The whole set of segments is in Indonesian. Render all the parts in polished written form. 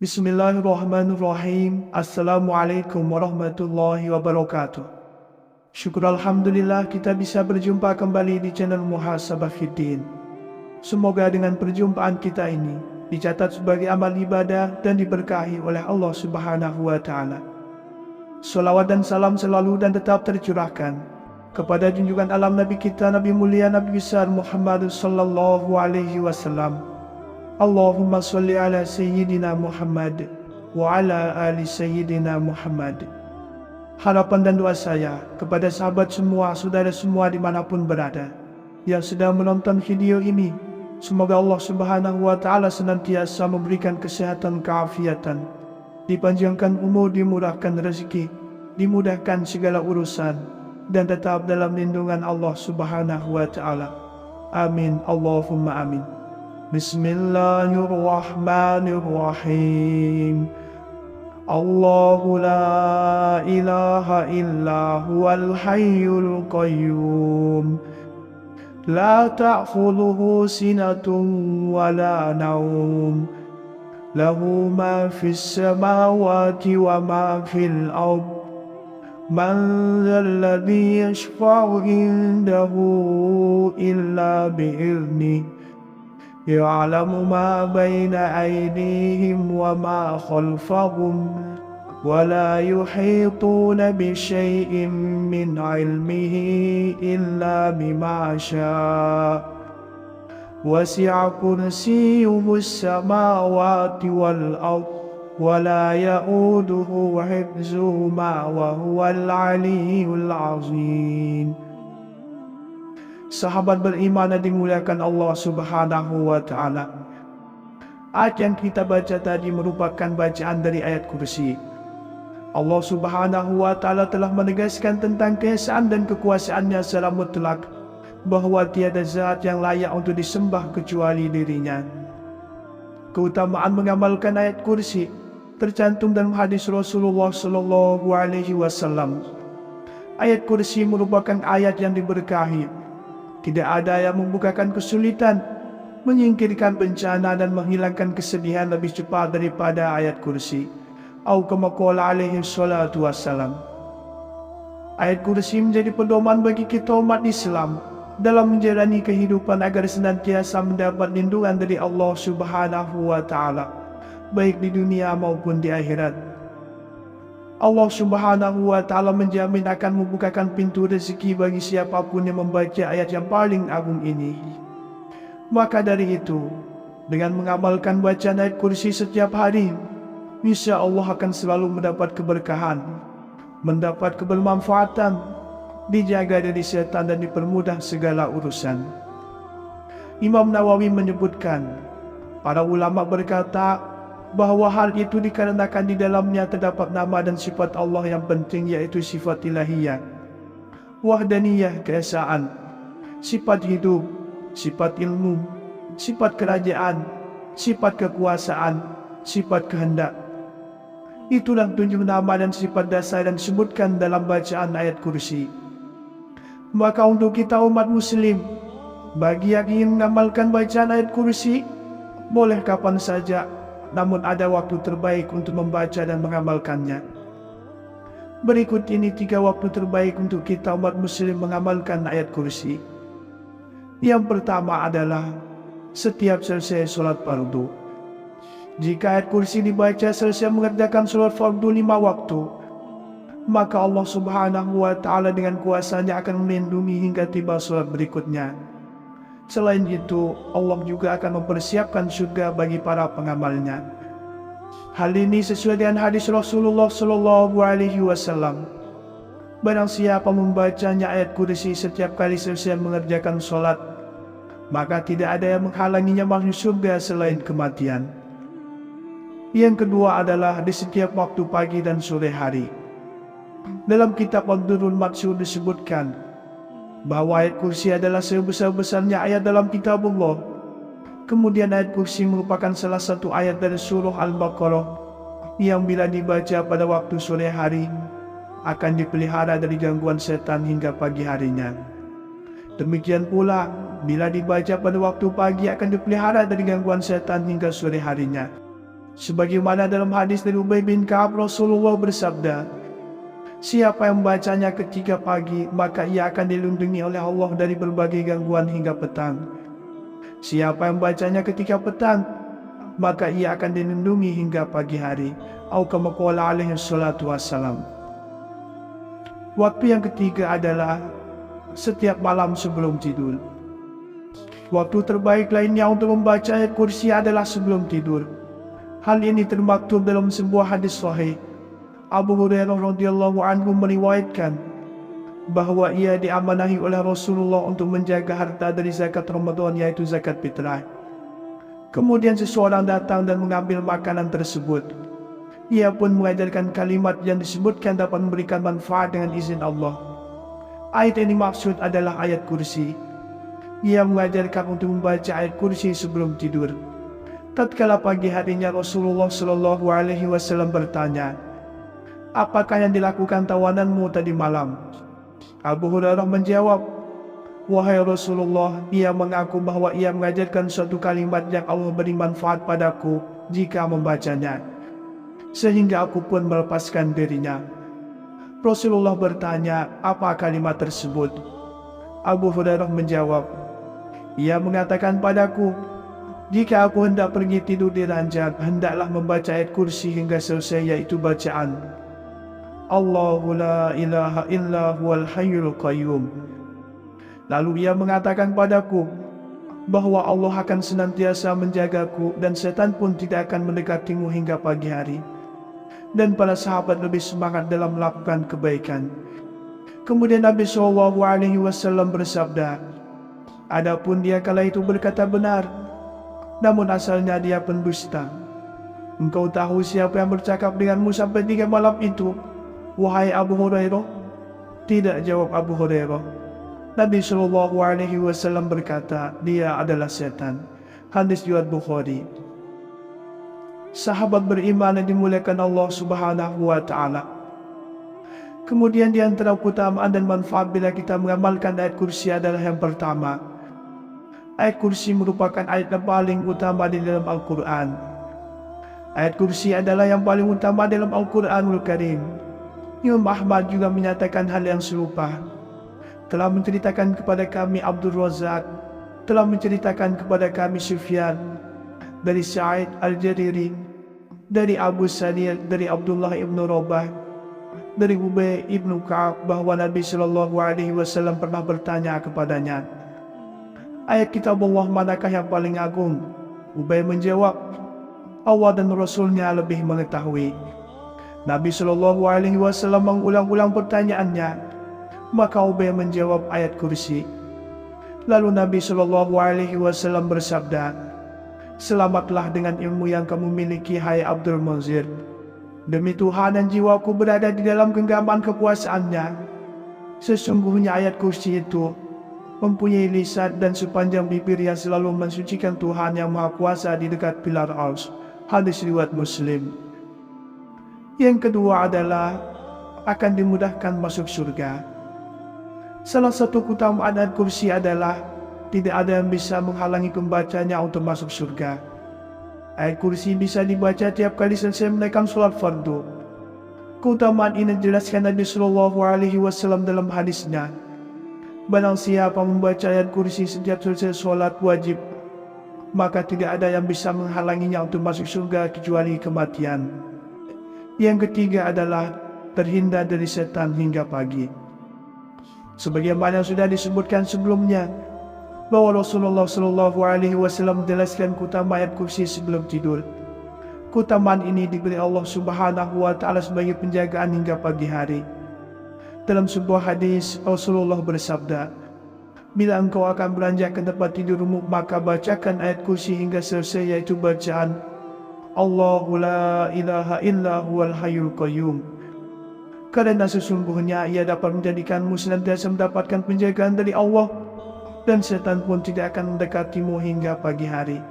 Bismillahirrahmanirrahim. Assalamualaikum warahmatullahi wabarakatuh. Syukur Alhamdulillah kita bisa berjumpa kembali di channel Muhasabah Fiddin. Semoga dengan perjumpaan kita ini dicatat sebagai amal ibadah dan diberkahi oleh Allah Subhanahu wa Ta'ala. Salawat dan salam selalu dan tetap tercurahkan kepada junjungan alam Nabi kita, Nabi mulia, Nabi besar Muhammad sallallahu alaihi wasallam. Allahumma salli ala Sayyidina Muhammad wa ala ali Sayyidina Muhammad. Harapan dan doa saya kepada sahabat semua, saudara semua dimanapun berada yang sedang menonton video ini, semoga Allah Subhanahu wa Ta'ala senantiasa memberikan kesehatan, keafiatan, dipanjangkan umur, dimurahkan rezeki, dimudahkan segala urusan, dan tetap dalam lindungan Allah Subhanahu wa Ta'ala. Amin, Allahumma amin. Bismillahirrahmanirrahim. Allahu la ilaha illa huwal hayyul qayyum. La ta'khudhuhu sinatun wa la nawm. Lahu ma fis samawati wa ma fil ard. Man dzalladzi yashfa'u indahu illa bi'idhnihi. يعلم ما بين أيديهم وما خلفهم ولا يحيطون بشيء من علمه إلا بما شاء وسع كرسيه السماوات والأرض ولا يؤوده حفظهما وهو العلي العظيم. Sahabat beriman yang dimuliakan Allah Subhanahu wa Ta'ala, ayat yang kita baca tadi merupakan bacaan dari ayat kursi. Allah Subhanahu wa Ta'ala telah menegaskan tentang keesaan dan kekuasaannya secara mutlak, bahwa tiada zat yang layak untuk disembah kecuali dirinya. Keutamaan mengamalkan ayat kursi tercantum dalam hadis Rasulullah sallallahu alaihi wasallam. Ayat kursi merupakan ayat yang diberkahi. Tidak ada yang membukakan kesulitan, menyingkirkan bencana dan menghilangkan kesedihan lebih cepat daripada ayat kursi. Atau kama qala alaihi salatu wassalam. Ayat kursi menjadi pedoman bagi kita umat Islam dalam menjalani kehidupan agar senantiasa mendapat lindungan dari Allah Subhanahu wa Ta'ala, baik di dunia maupun di akhirat. Allah Subhanahu wa Ta'ala menjamin akan membukakan pintu rezeki bagi siapapun yang membaca ayat yang paling agung ini. Maka dari itu, dengan mengamalkan bacaan ayat kursi setiap hari, insya Allah akan selalu mendapat keberkahan, mendapat kebermanfaatan, dijaga dari setan dan dipermudah segala urusan. Imam Nawawi menyebutkan, para ulama berkata bahwa hal itu dikarenakan di dalamnya terdapat nama dan sifat Allah yang penting, yaitu sifat ilahiyah, wahdaniyah, keesaan, sifat hidup, sifat ilmu, sifat kerajaan, sifat kekuasaan, sifat kehendak. Itulah tunjuk nama dan sifat dasar yang disebutkan dalam bacaan ayat kursi. Maka untuk kita umat muslim, bagi yang ingin mengamalkan bacaan ayat kursi, boleh kapan saja, namun ada waktu terbaik untuk membaca dan mengamalkannya. Berikut ini 3 waktu terbaik untuk kita umat muslim mengamalkan ayat kursi. Yang pertama adalah setiap selesai sholat fardu. Jika ayat kursi dibaca selesai mengerjakan sholat fardu 5 waktu, maka Allah Subhanahu wa Ta'ala dengan kuasanya akan melindungi hingga tiba sholat berikutnya. Selain itu, Allah juga akan mempersiapkan surga bagi para pengamalnya. Hal ini sesuai dengan hadis Rasulullah sallallahu alaihi wasallam. Barang siapa membacanya ayat kursi setiap kali selesai mengerjakan sholat, maka tidak ada yang menghalanginya masuk surga selain kematian. Yang kedua adalah di setiap waktu pagi dan sore hari. Dalam kitab Ad-Durrul Mansur disebutkan, bahwa ayat kursi adalah sebesar-besarnya ayat dalam kitabullah. Kemudian ayat kursi merupakan salah satu ayat dari surah Al-Baqarah yang bila dibaca pada waktu sore hari akan dipelihara dari gangguan setan hingga pagi harinya. Demikian pula bila dibaca pada waktu pagi akan dipelihara dari gangguan setan hingga sore harinya. Sebagaimana dalam hadis dari Ubay bin Ka'ab, Rasulullah bersabda, siapa yang membacanya ketika pagi, maka ia akan dilindungi oleh Allah dari berbagai gangguan hingga petang. Siapa yang membacanya ketika petang, maka ia akan dilindungi hingga pagi hari. Atau kama qala alaihi salatu wassalam. Waktu yang ketiga adalah setiap malam sebelum tidur. Waktu terbaik lainnya untuk membaca ayat kursi adalah sebelum tidur. Hal ini termaktub dalam sebuah hadis sahih. Abu Hurairah radhiyallahu anhu meriwayatkan bahwa ia diamanahi oleh Rasulullah untuk menjaga harta dari zakat Ramadan, yaitu zakat fitrah. Kemudian seseorang datang dan mengambil makanan tersebut. Ia pun mengajarkan kalimat yang disebutkan dapat memberikan manfaat dengan izin Allah. Ayat yang dimaksud adalah ayat kursi. Ia mengajarkan untuk membaca ayat kursi sebelum tidur. Tatkala pagi harinya Rasulullah Shallallahu Alaihi Wasallam bertanya, apakah yang dilakukan tawananmu tadi malam? Abu Hurairah menjawab, wahai Rasulullah, ia mengaku bahwa ia mengajarkan suatu kalimat yang Allah beri manfaat padaku jika membacanya, sehingga aku pun melepaskan dirinya. Rasulullah bertanya, apa kalimat tersebut? Abu Hurairah menjawab, ia mengatakan padaku, jika aku hendak pergi tidur di ranjang, hendaklah membaca ayat kursi hingga selesai, yaitu bacaan Allahu la ilaha illa huwal hayyul qayyum. Lalu ia mengatakan padaku bahwa Allah akan senantiasa menjagaku dan setan pun tidak akan mendekatimu hingga pagi hari. Dan para sahabat lebih semangat dalam melakukan kebaikan. Kemudian Nabi SAW bersabda, adapun dia kala itu berkata benar, namun asalnya dia pendusta. Engkau tahu siapa yang bercakap denganmu sampai 3 malam itu, wahai Abu Hurairah? Tidak, jawab Abu Hurairah. Nabi SAW berkata, dia adalah setan. Hadis riwayat Bukhari. Sahabat beriman yang dimuliakan Allah Subhanahu wa Ta'ala. Kemudian di antara keutamaan dan manfaat bila kita mengamalkan ayat kursi adalah yang pertama, ayat kursi merupakan ayat yang paling utama di dalam Al-Quran. Ayat kursi adalah yang paling utama dalam Al-Quranul Karim. Imam Ahmad juga menyatakan hal yang serupa. Telah menceritakan kepada kami Abdul Razak, telah menceritakan kepada kami Sufyan, dari Sa'id Al-Jariri, dari Abu Sadir, dari Abdullah ibn Rabah, dari Ubay ibn Ka'ab, bahwa Nabi SAW pernah bertanya kepadanya, ayat kitab Allah manakah yang paling agung? Ubay menjawab, Allah dan Rasulnya lebih mengetahui. Nabi SAW mengulang-ulang pertanyaannya, maka Ubay menjawab ayat kursi. Lalu Nabi SAW bersabda, selamatlah dengan ilmu yang kamu miliki, hai Abdul Munzir. Demi Tuhan yang jiwaku berada di dalam genggaman kekuasaannya, sesungguhnya ayat kursi itu mempunyai lisan dan sepanjang bibir yang selalu mensucikan Tuhan yang Maha Kuasa di dekat pilar Arsy. Hadis riwayat Muslim. Yang kedua adalah akan dimudahkan masuk surga. Salah satu keutamaan ayat kursi adalah tidak ada yang bisa menghalangi pembacanya untuk masuk surga. Ayat kursi bisa dibaca tiap kali selesai menaikkan sholat fardu. Keutamaan ini dijelaskan Nabi SAW dalam hadisnya. Barang siapa membaca ayat kursi setiap selesai sholat wajib, maka tidak ada yang bisa menghalanginya untuk masuk surga kecuali kematian. Yang ketiga adalah terhindar dari setan hingga pagi. Sebagaimana sudah disebutkan sebelumnya, bahwa Rasulullah SAW menjelaskan keutamaan ayat kursi sebelum tidur. Keutamaan ini diberi Allah Subhanahu wa Ta'ala sebagai penjagaan hingga pagi hari. Dalam sebuah hadis, Rasulullah bersabda, bila engkau akan beranjak ke tempat tidurmu, maka bacakan ayat kursi hingga selesai, yaitu bacaan Allahu la ilaha illa huwal hayyul qayyum. Karena sesungguhnya ia dapat menjadikanmu senantiasa mendapatkan penjagaan dari Allah, dan setan pun tidak akan mendekatimu hingga pagi hari.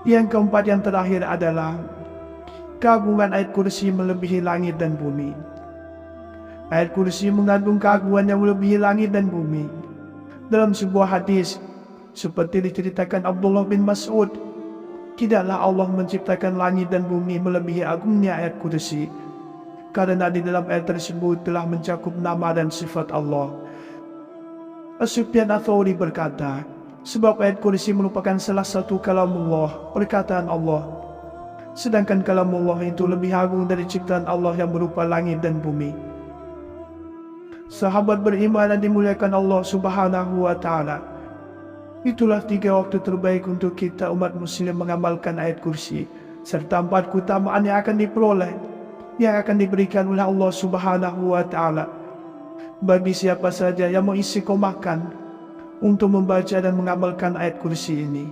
Yang keempat, yang terakhir adalah keagungan ayat kursi melebihi langit dan bumi. Ayat kursi mengandung keagungan yang melebihi langit dan bumi. Dalam sebuah hadis, seperti diceritakan Abdullah bin Mas'ud, tidaklah Allah menciptakan langit dan bumi melebihi agungnya ayat kursi, karena di dalam ayat tersebut telah mencakup nama dan sifat Allah. Sufyan Ats-Tsauri berkata, sebab ayat kursi merupakan salah satu kalamullah, perkataan Allah, sedangkan kalamullah itu lebih agung dari ciptaan Allah yang berupa langit dan bumi. Sahabat beriman dan dimuliakan Allah Subhanahu wa Ta'ala, itulah 3 waktu terbaik untuk kita umat muslim mengamalkan ayat kursi, serta 4 keutamaan yang akan diperoleh, yang akan diberikan oleh Allah Subhanahu wa Ta'ala bagi siapa saja yang mau istiqomahkan untuk membaca dan mengamalkan ayat kursi ini.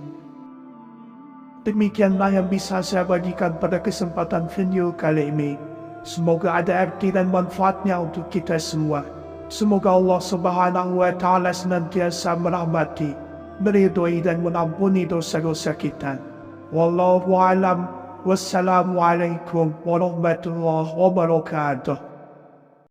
Demikianlah yang bisa saya bagikan pada kesempatan video kali ini. Semoga ada arti dan manfaatnya untuk kita semua. Semoga Allah Subhanahu wa Ta'ala senantiasa merahmati, meridhoi dan mengampuni dosa-dosa kita. Wallahu a'lam. Wassalamualaikum warahmatullahi wabarakatuh.